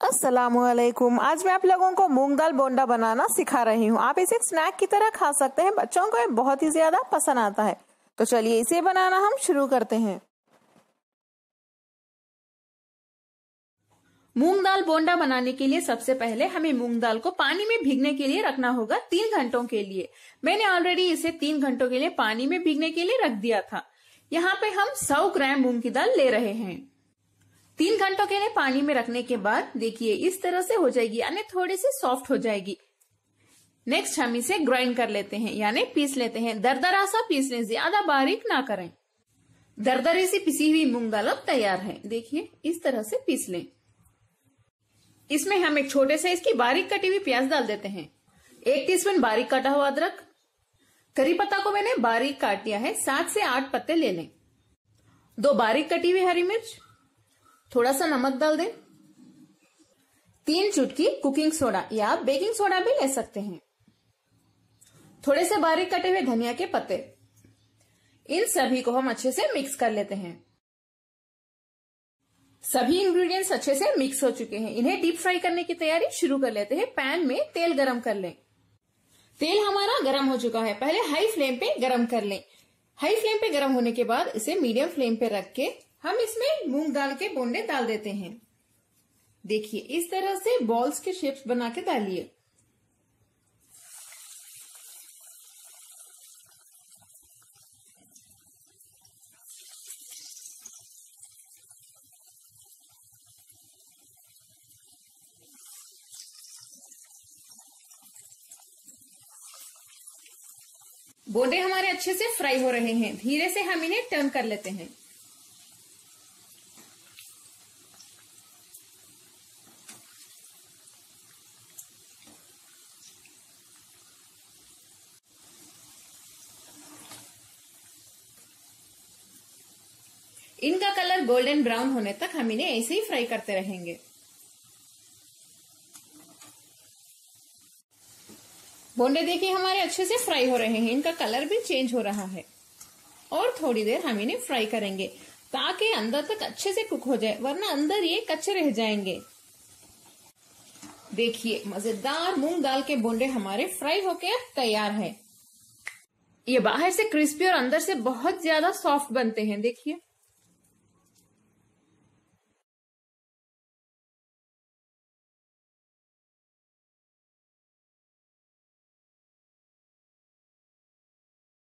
अस्सलामुअलैकुम। आज मैं आप लोगों को मूंग दाल बोंडा बनाना सिखा रही हूँ। आप इसे स्नैक की तरह खा सकते हैं, बच्चों को ये बहुत ही ज्यादा पसंद आता है। तो चलिए इसे बनाना हम शुरू करते हैं। मूंग दाल बोंडा बनाने के लिए सबसे पहले हमें मूंग दाल को पानी में भीगने के लिए रखना होगा 3 घंटों के लिए। मैंने ऑलरेडी इसे 3 घंटों के लिए पानी में भीगने के लिए रख दिया था। यहाँ पे हम 100 ग्राम मूंग की दाल ले रहे हैं। 3 घंटों के लिए पानी में रखने के बाद देखिए इस तरह से हो जाएगी, यानी थोड़ी सी सॉफ्ट हो जाएगी। नेक्स्ट हम इसे ग्राइंड कर लेते हैं, यानी पीस लेते हैं। दरदरा सा पीस लें, ज्यादा बारीक ना करें। दरदरे से पिसी हुई मूंग दाल अब तैयार है। देखिए इस तरह से पीस लें। इसमें हम एक छोटे साइज की बारीक कटी हुई प्याज डाल देते हैं। 1 टीस्पून बारीक कटा हुआ अदरक। करी पत्ता को मैंने बारीक काट दिया है, 7 से 8 पत्ते ले लें। 2 बारीक कटी हुई हरी मिर्च। थोड़ा सा नमक डाल दें। 3 चुटकी कुकिंग सोडा या बेकिंग सोडा भी ले सकते हैं। थोड़े से बारीक कटे हुए धनिया के पत्ते। इन सभी को हम अच्छे से मिक्स कर लेते हैं। सभी इंग्रेडिएंट्स अच्छे से मिक्स हो चुके हैं। इन्हें डीप फ्राई करने की तैयारी शुरू कर लेते हैं। पैन में तेल गरम कर लें। तेल हमारा गरम हो चुका है। पहले हाई फ्लेम पे गरम कर लें। हाई फ्लेम पे गरम होने के बाद इसे मीडियम फ्लेम पे रख के हम इसमें मूंग दाल के बोंडे डाल देते हैं। देखिए इस तरह से बॉल्स के शेप्स बना के डालिए। बोंडे हमारे अच्छे से फ्राई हो रहे हैं। धीरे से हम इन्हें टर्न कर लेते हैं। इनका कलर गोल्डन ब्राउन होने तक हम इन्हें ऐसे ही फ्राई करते रहेंगे। बोंडे देखिए हमारे अच्छे से फ्राई हो रहे हैं। इनका कलर भी चेंज हो रहा है। और थोड़ी देर हम इन्हें फ्राई करेंगे ताकि अंदर तक अच्छे से कुक हो जाए, वरना अंदर ये कच्चे रह जाएंगे। देखिए मजेदार मूंग दाल के बोंडे हमारे फ्राई होकर तैयार है। ये बाहर से क्रिस्पी और अंदर से बहुत ज्यादा सॉफ्ट बनते हैं। देखिए